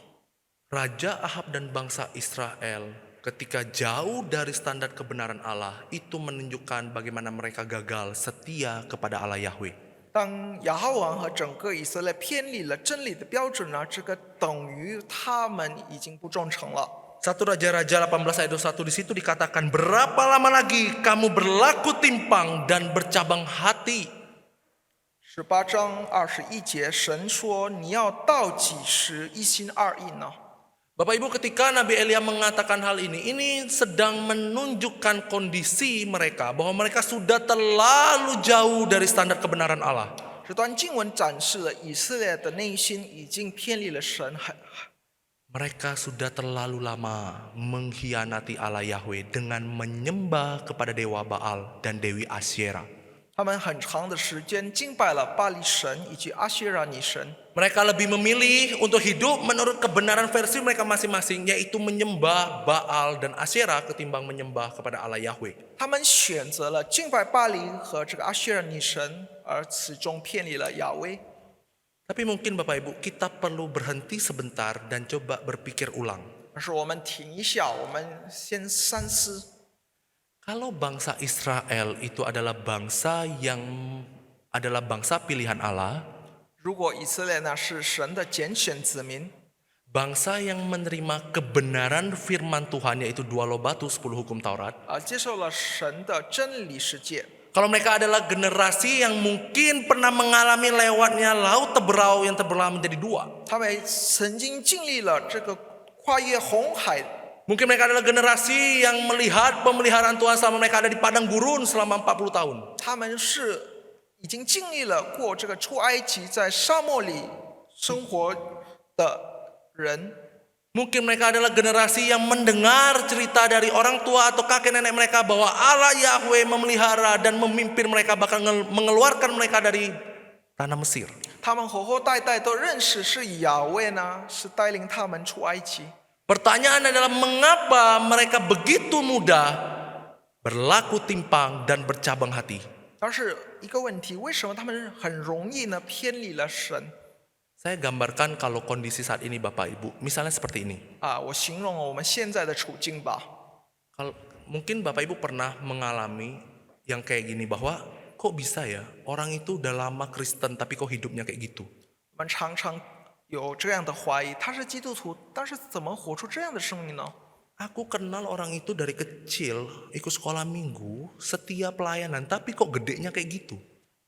Raja Ahab dan bangsa Israel ketika jauh dari standar kebenaran Allah, itu menunjukkan bagaimana mereka gagal setia kepada Allah Yahweh. 当亚哈王和整个以色列偏离了真理的标准呢，这个等于他们已经不忠诚了。 1 Raja-Raja 18 ayat 21 di situ dikatakan, berapa lama lagi kamu berlaku timpang dan bercabang hati? 18章21节，神说：“你要到几时一心二意呢？” Bapak Ibu, ketika Nabi Elia mengatakan hal ini sedang menunjukkan kondisi mereka bahwa mereka sudah terlalu jauh dari standar kebenaran Allah. 这段经文展示了以色列的内心已经偏离了神， Mereka sudah terlalu lama mengkhianati Allah Yahweh dengan menyembah kepada dewa Baal dan Dewi Asyera. 他们很长的时间敬拜了巴力神以及阿谢拉女神。 Mereka lebih memilih untuk hidup menurut kebenaran versi mereka masing-masing, yaitu menyembah Baal dan Asyera ketimbang menyembah kepada Allah Yahweh. 他们选择了敬拜巴黎和这个阿谢拉女神，而始终偏离了亚威。 Tapi mungkin Bapak Ibu, kita perlu berhenti sebentar dan coba berpikir ulang. 但是我们停一下，我们先三思。Kalau bangsa Israel itu adalah bangsa pilihan Allah, 如果以色列呢是神的拣选子民， bangsa yang menerima kebenaran firman Tuhan yaitu 2 Lobatu 10 hukum Taurat. 接受了神的真理世界， Kalau mereka adalah generasi yang mungkin pernah mengalami lewatnya laut Teberau yang terbelah menjadi 2. 他们曾经经历了这个跨越红海， Mungkin mereka adalah generasi yang melihat pemeliharaan Tuhan selama mereka ada di padang gurun selama 40 tahun. 他们是已经经历了过这个出埃及在沙漠里生活的人。 Mungkin mereka adalah generasi yang mendengar cerita dari orang tua atau kakek nenek mereka bahwa Allah Yahweh memelihara dan memimpin mereka, bahkan mengeluarkan mereka dari tanah Mesir. 他们活活代代都认识是亚威呢，是带领他们出埃及。 Pertanyaan adalah mengapa mereka begitu mudah berlaku timpang dan bercabang hati? 但是一个问题，为什么他们很容易呢偏离了神？ Saya gambarkan kalau kondisi saat ini Bapak Ibu, misalnya seperti ini. 我形容我们现在的处境吧。 Kalau mungkin Bapak Ibu pernah mengalami yang kayak gini, bahwa kok bisa ya orang itu udah lama Kristen tapi kok hidupnya kayak gitu. 我们常常有这样的怀疑，他是基督徒，但是怎么活出这样的生命呢？ Aku kenal orang itu dari kecil, ikut sekolah minggu, setia pelayanan, tapi kok gedenya kayak gitu.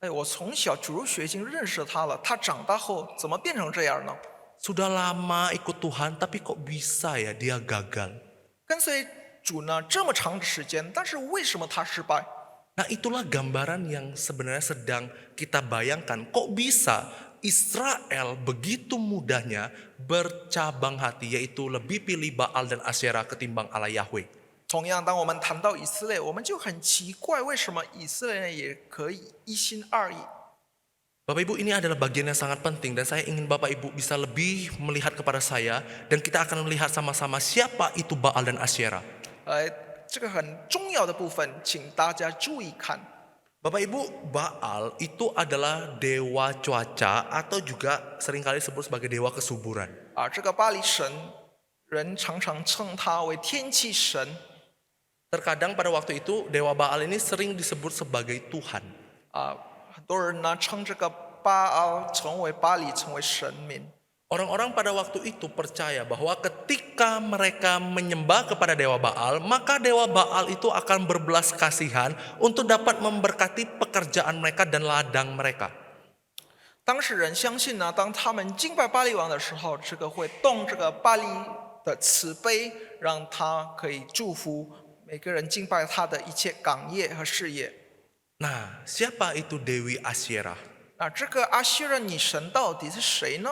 我从小主入学已经认识他了，他长大后怎么变成这样呢？ Sudah lama ikut Tuhan, tapi kok bisa ya dia gagal. 跟随主呢这么长的时间，但是为什么他失败？ Nah itulah gambaran yang sebenarnya sedang kita bayangkan. Kok bisa Israel begitu mudahnya bercabang hati, yaitu lebih pilih Baal dan Asyera ketimbang Allah Yahweh. 同样，当我们谈到以色列，我们就很奇怪，为什么以色列人也可以一心二意？ Bapak Ibu, ini adalah bagian yang sangat penting dan saya ingin Bapak Ibu bisa lebih melihat kepada saya dan kita akan melihat sama-sama siapa itu Baal dan Asyera. 这个很重要的部分，请大家注意看。 Bapak Ibu, Baal itu adalah dewa cuaca atau juga seringkali disebut sebagai dewa kesuburan. 这个巴黎神人常常称他为天气神。 Terkadang pada waktu itu dewa Baal ini sering disebut sebagai Tuhan. 很多人呢称这个巴奥成为巴黎，成为神明。 Orang-orang pada waktu itu percaya bahwa ketika mereka menyembah kepada dewa Baal, maka dewa Baal itu akan berbelas kasihan untuk dapat memberkati pekerjaan mereka dan ladang mereka. 当事人相信呢，当他们敬拜巴黎王的时候，这个会动这个巴黎的慈悲，让他可以祝福每个人敬拜他的一切岗业和事业。 Nah, siapa itu Dewi Asyera? 那这个阿希热女神到底是谁呢？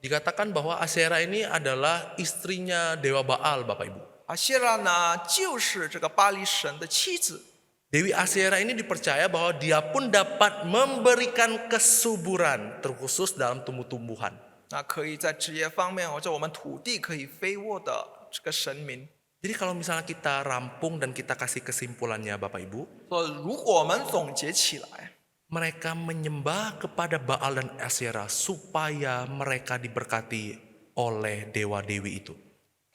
Dikatakan bahwa Asyera ini adalah istrinya dewa Baal, Bapak Ibu. 阿希拉呢，就是这个巴黎神的妻子。 Dewi Asyera ini dipercaya bahwa dia pun dapat memberikan kesuburan, terkhusus dalam tumbuh-tumbuhan. 那可以在职业方面或者我们土地可以肥沃的这个神明。 Jadi kalau misalnya kita rampung dan kita kasih kesimpulannya Bapak Ibu, 如果我们总结起来， mereka menyembah kepada Baal dan Asyera supaya mereka diberkati oleh dewa-dewi itu.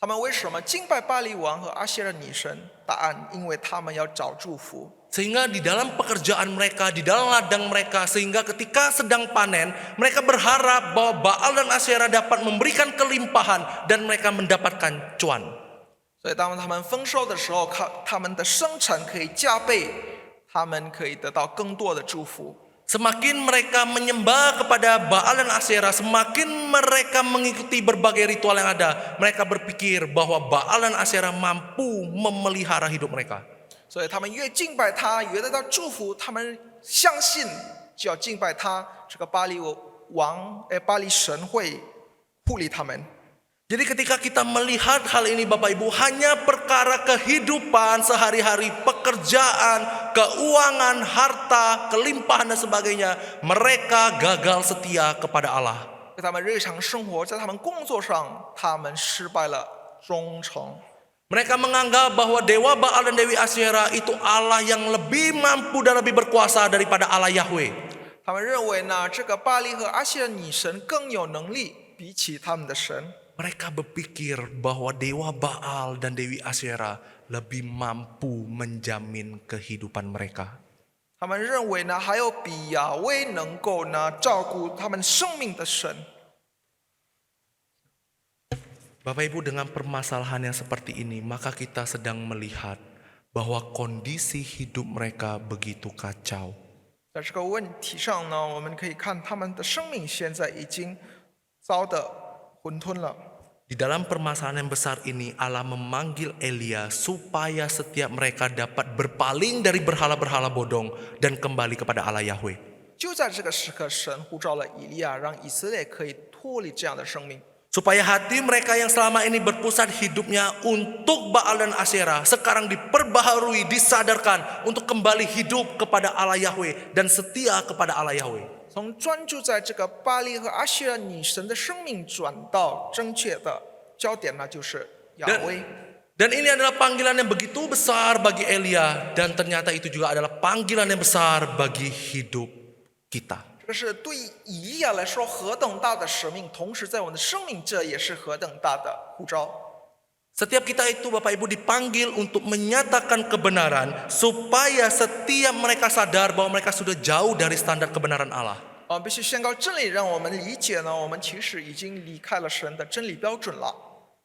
他们为什么敬拜巴黎王和阿希热女神？答案，因为他们要找祝福。 Sehingga di dalam pekerjaan mereka, di dalam ladang mereka, sehingga ketika sedang panen, mereka berharap bahwa Baal dan Asyera dapat memberikan kelimpahan dan mereka mendapatkan cuan. 所以当他们丰收的时候，他们的生产可以加倍，他们可以得到更多的祝福。 Semakin mereka menyembah kepada Baal dan Asyera, semakin mereka mengikuti berbagai ritual yang ada. Mereka berpikir bahwa Baal dan Asyera mampu memelihara hidup mereka. 所以他们越敬拜他，越得到祝福。他们相信，只要敬拜他，这个巴黎王，巴黎神会护理他们。 Jadi ketika kita melihat hal ini Bapak Ibu, hanya perkara kehidupan sehari-hari, pekerjaan, keuangan, harta, kelimpahan dan sebagainya, mereka gagal setia kepada Allah. 在他们日常生活，在他们工作上，他们失败了忠诚。 Mereka menganggap bahwa dewa Baal dan Dewi Asyera itu Allah yang lebih mampu dan lebih berkuasa daripada Allah Yahweh. 他们认为呢，这个巴黎和阿希热女神更有能力，比起他们的神。Mereka berpikir bahwa dewa Baal dan Dewi Asyera lebih mampu menjamin kehidupan mereka. 他们认为呢，还有比亚威能够呢照顾他们生命的神。 Bapak Ibu, dengan permasalahan yang seperti ini, maka kita sedang melihat bahwa kondisi hidup mereka begitu kacau. 在这个问题上呢，我们可以看他们的生命现在已经糟得混沌了。 Di dalam permasalahan yang besar ini, Allah memanggil Elia supaya setiap mereka dapat berpaling dari berhala-berhala bodong dan kembali kepada Allah Yahweh. 就在这个时刻，神呼召了以利亚，让以色列可以脱离这样的生命。 Supaya hati mereka yang selama ini berpusat hidupnya untuk Baal dan Asyera sekarang diperbaharui, disadarkan untuk kembali hidup kepada Allah Yahweh dan setia kepada Allah Yahweh. 从专注在这个巴利和阿希尔女神的生命，转到正确的焦点呢，就是亚威。 Dan ini adalah panggilan yang begitu besar bagi Elia, dan ternyata itu juga adalah panggilan yang besar bagi hidup kita. 这是对以利亚来说何等大的使命，同时在我们的生命这也是何等大的呼召。 Setiap kita itu Bapak Ibu dipanggil untuk menyatakan kebenaran supaya setiap mereka sadar bahwa mereka sudah jauh dari standar kebenaran Allah. 必须宣告真理，让我们理解呢，我们其实已经离开了神的真理标准了。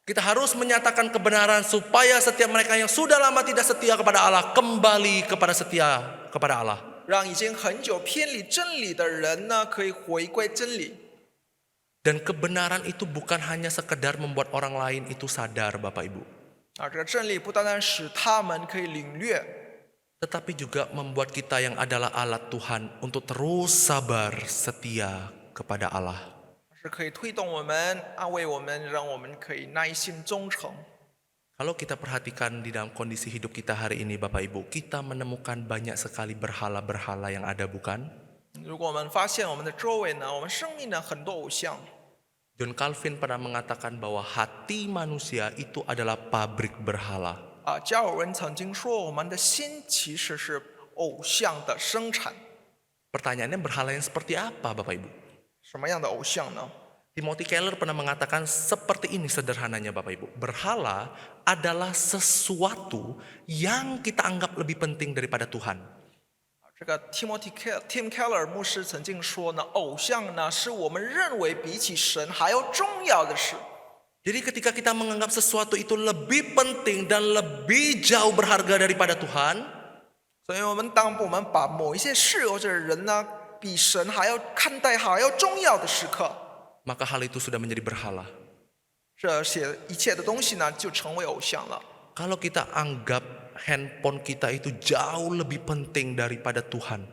Kita harus menyatakan kebenaran supaya setiap mereka yang sudah lama tidak setia kepada Allah kembali kepada setia kepada Allah. 让已经很久偏离真理的人呢，可以回归真理。 Dan kebenaran itu bukan hanya sekedar membuat orang lain itu sadar Bapak Ibu. 这个真理不单单使他们可以领略， Tetapi juga membuat kita yang adalah alat Tuhan untuk terus sabar setia kepada Allah. 是可以推动我们、安慰我们，让我们可以耐心忠诚。 Kalau kita perhatikan di dalam kondisi hidup kita hari ini Bapak Ibu, kita menemukan banyak sekali berhala-berhala yang ada, bukan? 如果我们发现我们的周围呢，我们生命呢很多偶像。 John Calvin pernah mengatakan bahwa hati manusia itu adalah pabrik berhala. 加尔文曾经说，我们的心其实是偶像的生产。 Pertanyaannya, berhala yang seperti apa Bapak Ibu? 什么样的偶像呢？ Timothy Keller pernah mengatakan seperti ini sederhananya Bapak Ibu. Berhala adalah sesuatu yang kita anggap lebih penting daripada Tuhan. 这个 Tim Keller 牧师曾经说呢，偶像呢是我们认为比起神还要重要的事。 Jadi ketika kita menganggap sesuatu itu lebih penting dan lebih jauh berharga daripada Tuhan, 所以当我们把某一些事或者人呢，比神还要看待还要重要的时刻， maka hal itu sudah menjadi berhala. 这些一切的东西呢，就成为偶像了。 Kalau kita anggap handphone kita itu jauh lebih penting daripada Tuhan,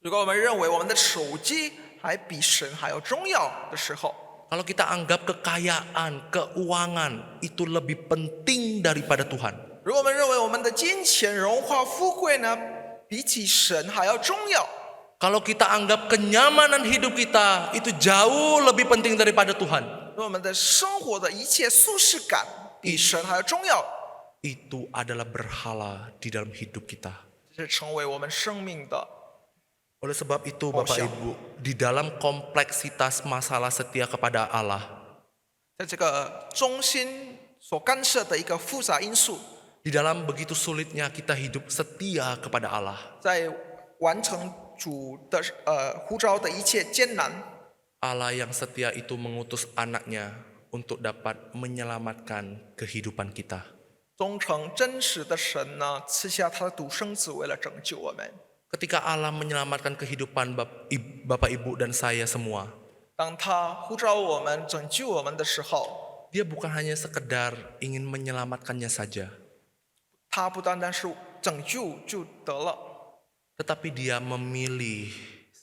如果我们认为我们的手机还比神还要重要的时候， kalau kita anggap kekayaan, keuangan itu lebih penting daripada Tuhan, 如果我们认为我们的金钱、荣华富贵呢，比起神还要重要， kalau kita anggap kenyamanan hidup kita itu jauh lebih penting daripada Tuhan, 如果我们的生活的一切舒适感比神还要重要， itu adalah berhala di dalam hidup kita. 这是成为我们生命的。 Oleh sebab itu Bapak Ibu, di dalam kompleksitas masalah setia kepada Allah, 在这个中心所干涉的一个复杂因素， di dalam begitu sulitnya kita hidup setia kepada Allah, 在完成主的呼召的一切艰难， Allah yang setia itu mengutus anaknya untuk dapat menyelamatkan kehidupan kita. 忠诚真实的神呢，赐下他的独生子，为了拯救我们。 Ketika Allah menyelamatkan kehidupan Bapak Ibu dan saya semua, 当他呼召我们、拯救我们的时候， Dia bukan hanya sekedar ingin menyelamatkannya saja, 他不单单是拯救就得了， tetapi Dia memilih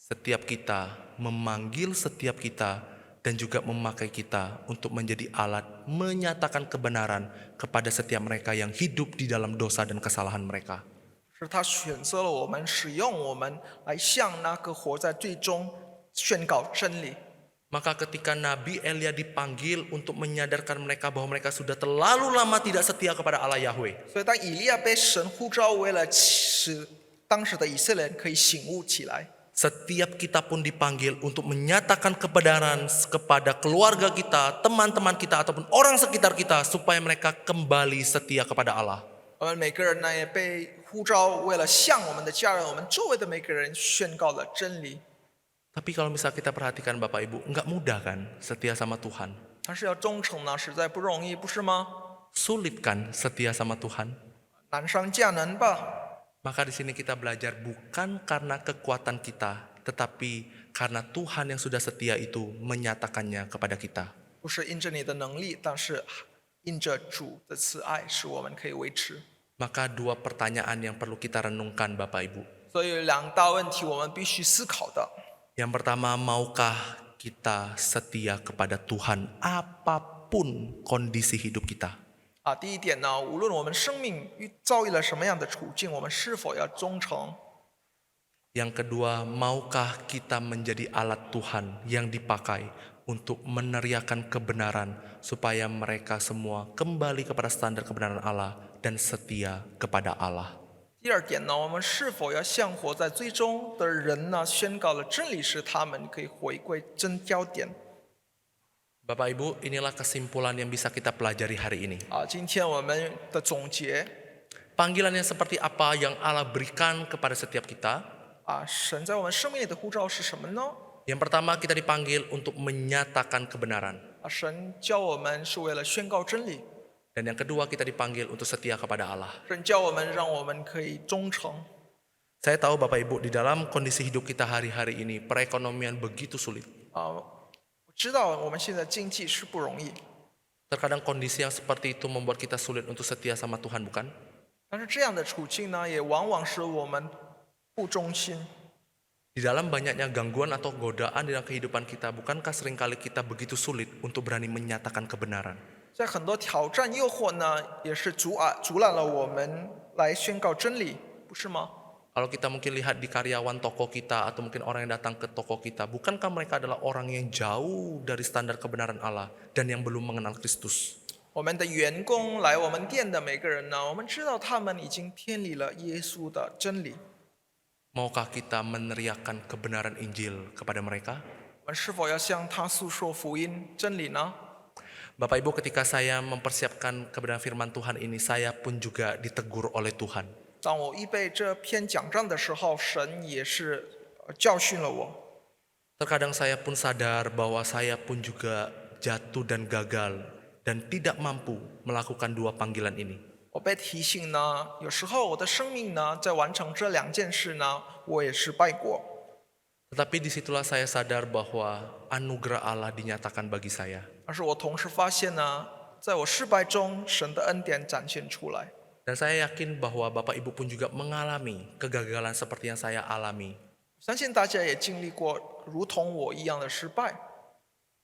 setiap kita, memanggil setiap kita, dan juga memakai kita untuk menjadi alat menyatakan kebenaran kepada setiap mereka yang hidup di dalam dosa dan kesalahan mereka. 是他选择了我们，使用我们来向那个活在最终宣告真理。 Maka ketika Nabi Elia dipanggil untuk menyadarkan mereka bahwa mereka sudah terlalu lama tidak setia kepada Allah Yahweh, 所以当以利亚被神呼召，为了使当时的以色列人可以醒悟起来， setiap kita pun dipanggil untuk menyatakan kebenaran kepada keluarga kita, teman-teman kita, ataupun orang sekitar kita supaya mereka kembali setia kepada Allah. 我们每个人呢也被呼召，为了向我们的家人、我们周围的每个人宣告了真理。 Tapi kalau misal kita perhatikan Bapak Ibu, nggak mudah kan setia sama Tuhan? 但是要忠诚呢，实在不容易，不是吗？ Sulit kan setia sama Tuhan? 难上加难吧。 Maka di sini kita belajar bukan karena kekuatan kita, tetapi karena Tuhan yang sudah setia itu menyatakannya kepada kita. 不是因着你的能力，但是因着主的慈爱，使我们可以维持。 Maka dua pertanyaan yang perlu kita renungkan Bapak Ibu. 所以有两大问题我们必须思考的。 Yang pertama, maukah kita setia kepada Tuhan apapun kondisi hidup kita? 第一点呢，无论我们生命遭遇了什么样的处境，我们是否要忠诚？ Yang kedua, maukah kita menjadi alat Tuhan yang dipakai untuk meneriakan kebenaran supaya mereka semua kembali kepada standar kebenaran Allah dan setia kepada Allah. 第二点呢，我们是否要向活在最终的人呢宣告了真理，使他们可以回归真焦点？ Bapak Ibu, inilah kesimpulan yang bisa kita pelajari hari ini. 今天我们的总结 Panggilan yang seperti apa yang Allah berikan kepada setiap kita? 神在我们生命里的呼召是什么呢？ Yang pertama, kita dipanggil untuk menyatakan kebenaran. 神教我们是为了宣告真理， Dan yang kedua, kita dipanggil untuk setia kepada Allah. 神教我们让我们可以忠诚。 Saya tahu Bapak Ibu, di dalam kondisi hidup kita hari-hari ini, perekonomian begitu sulit. 我知道我们现在经济是不容易， Terkadang kondisi yang seperti itu membuat kita sulit untuk setia sama Tuhan, bukan? 但是这样的处境呢，也往往使我们不忠心。 Di dalam banyaknya gangguan atau godaan di dalam kehidupan kita, bukankah seringkali kita begitu sulit untuk berani menyatakan kebenaran? 在很多挑战、诱惑呢，也是阻拦了我们来宣告真理，不是吗？ Kalau kita mungkin lihat di karyawan toko kita atau mungkin orang yang datang ke toko kita, bukankah mereka adalah orang yang jauh dari standar kebenaran Allah dan yang belum mengenal Kristus? 我们的员工来我们店的每个人呢，我们知道他们已经偏离了耶稣的真理。 Maukah kita meneriakkan kebenaran Injil kepada mereka? 我们是否要向他诉说福音真理呢？ Bapak Ibu, ketika saya mempersiapkan kebenaran firman Tuhan ini, saya pun juga ditegur oleh Tuhan. 当我预备这篇讲章的时候，神也是教训了我。 Terkadang saya pun sadar bahwa saya pun juga jatuh dan gagal dan tidak mampu melakukan dua panggilan ini. 我被提醒呢，有时候我的生命呢，在完成这两件事呢，我也失败过。 Tetapi disitulah saya sadar bahwa anugerah Allah dinyatakan bagi saya. 但是我同时发现呢，在我失败中，神的恩典展现出来。 Dan saya yakin bahwa Bapak Ibu pun juga mengalami kegagalan seperti yang saya alami. 相信大家也经历过如同我一样的失败，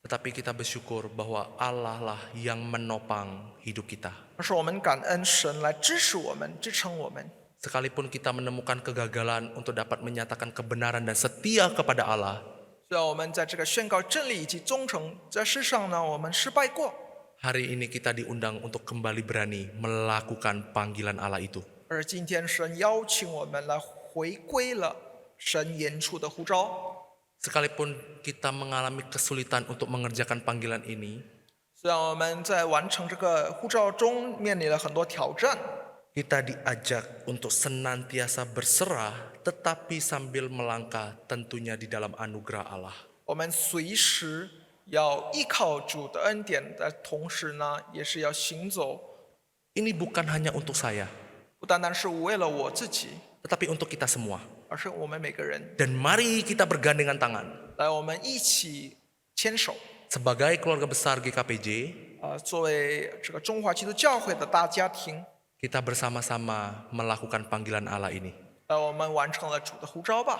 Tetapi kita bersyukur bahwa Allah lah yang menopang hidup kita. 但是我们感恩神来支持我们、支撑我们。 Sekalipun kita menemukan kegagalan untuk dapat menyatakan kebenaran dan setia kepada Allah, 虽然我们在这个宣告真理以及忠诚在世上呢，我们失败过， hari ini kita diundang untuk kembali berani melakukan panggilan Allah itu. 而今天神邀请我们来回归了神言出的呼召。 Sekalipun kita mengalami kesulitan untuk mengerjakan panggilan ini, 虽然我们在完成这个呼召中面临了很多挑战， kita diajak untuk senantiasa berserah tetapi sambil melangkah tentunya di dalam anugerah Allah. 我们随时要依靠主的恩典，但同时呢，也是要行走， Ini bukan hanya untuk saya, 不单单是为了我自己， tetapi untuk kita semua. 而是我们每个人。 Dan mari kita bergandengan tangan 来，我们一起牵手， sebagai keluarga besar GKPJ, 作为这个中华基督教会的大家庭， kita bersama-sama melakukan panggilan Allah ini. 来，我们完成了主的呼召吧。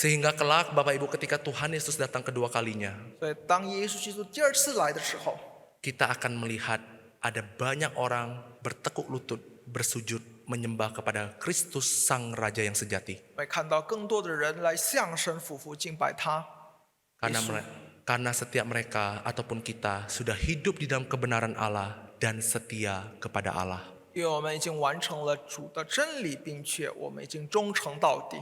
Sehingga kelak Bapak Ibu ketika Tuhan Yesus datang kedua kalinya, 所以，当耶稣基督第二次来的时候， kita akan melihat ada banyak orang bertekuk lutut, bersujud, menyembah kepada Kristus Sang Raja yang sejati. 会看到更多的人来向神俯伏敬拜他。 Karena setiap mereka ataupun kita sudah hidup di dalam kebenaran Allah dan setia kepada Allah. 因为我们已经完成了主的真理，并且我们已经忠诚到底。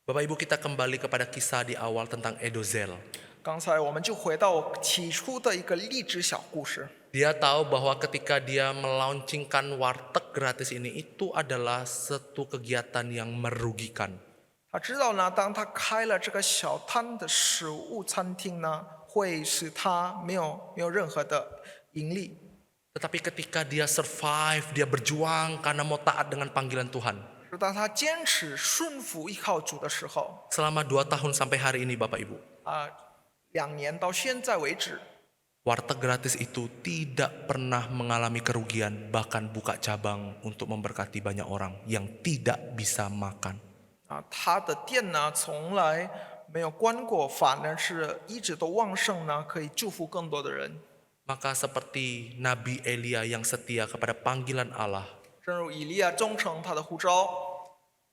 Bapak Ibu, kita kembali kepada kisah di awal tentang Edozel. 刚才我们就回到起初的一个励志小故事。 Dia tahu bahwa ketika dia melaunchingkan warteg gratis ini, itu adalah satu kegiatan yang merugikan. 他知道呢，当他开了这个小摊的食物餐厅呢，会使他没有任何的盈利。 Tetapi ketika dia survive, dia berjuang karena mau taat dengan panggilan Tuhan. 当他坚持顺服依靠主的时候， Selama 2 tahun sampai hari ini Bapak Ibu, 2年到现在为止， warteg gratis itu tidak pernah mengalami kerugian, bahkan buka cabang untuk memberkati banyak orang yang tidak bisa makan. 他的店呢从来没有关过，反而是一直都旺盛呢，可以祝福更多的人。 Maka seperti Nabi Elia yang setia kepada panggilan Allah, 正如以利亚忠诚他的呼召，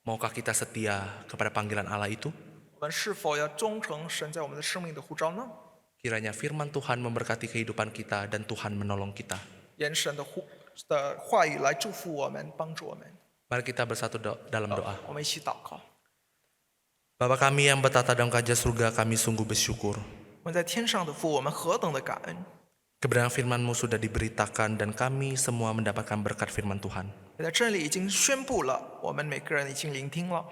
maukah kita setia kepada panggilan Allah itu? 我们是否要忠诚神在我们的生命的呼召呢？ Kiranya firman Tuhan memberkati kehidupan kita dan Tuhan menolong kita. 愿神的话语来祝福我们，帮助我们。 Mari kita bersatu dalam doa. 我们一起祷告。 Bapa kami yang bertata dalam kerajaan surga, kami sungguh bersyukur. 我们在天上的父，我们何等的感恩！ Kebenaran firman-Mu sudah diberitakan dan kami semua mendapatkan berkat firman Tuhan. 在这里已经宣布了，我们每个人已经聆听了。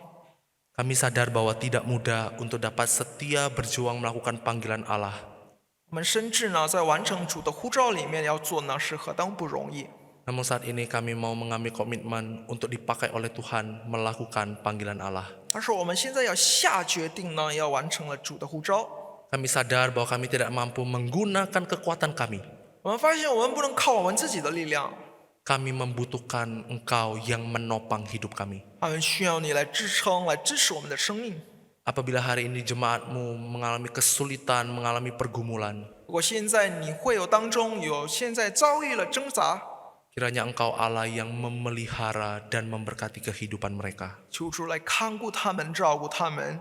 Kami sadar bahwa tidak mudah untuk dapat setia berjuang melakukan panggilan Allah. 我们深知呢，在完成主的呼召里面要做呢是何等不容易。 Namun saat ini kami mau mengambil komitmen untuk dipakai oleh Tuhan melakukan panggilan Allah. 但是我们现在要下决定呢，要完成了主的呼召。 Kami sadar bahwa kami tidak mampu menggunakan kekuatan kami. 我们发现我们不能靠我们自己的力量， Kami membutuhkan Engkau yang menopang hidup kami. 我们需要你来支撑、来支持我们的生命。 Apabila hari ini jemaat-Mu mengalami kesulitan, mengalami pergumulan, 如果现在你会有当中有现在遭遇了挣扎， kiranya Engkau Allah yang memelihara dan memberkati kehidupan mereka. 求主来看顾他们、照顾他们。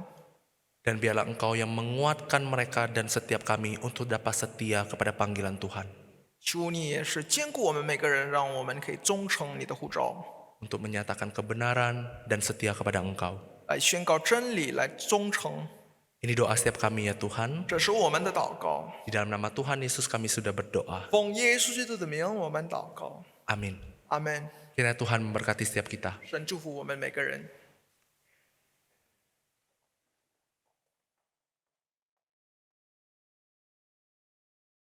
Dan biarlah Engkau yang menguatkan mereka dan setiap kami untuk dapat setia kepada panggilan Tuhan. 求你也是兼顾我们每个人，让我们可以忠诚你的呼召， Untuk menyatakan kebenaran dan setia kepada Engkau. 来宣告真理，来忠诚。 Ini doa setiap kami ya Tuhan. 这是我们的祷告， Di dalam nama Tuhan Yesus kami sudah berdoa. 奉耶稣基督的名，我们祷告。 Amin. 阿门。 Kiranya Tuhan memberkati setiap kita. 神祝福我们每个人。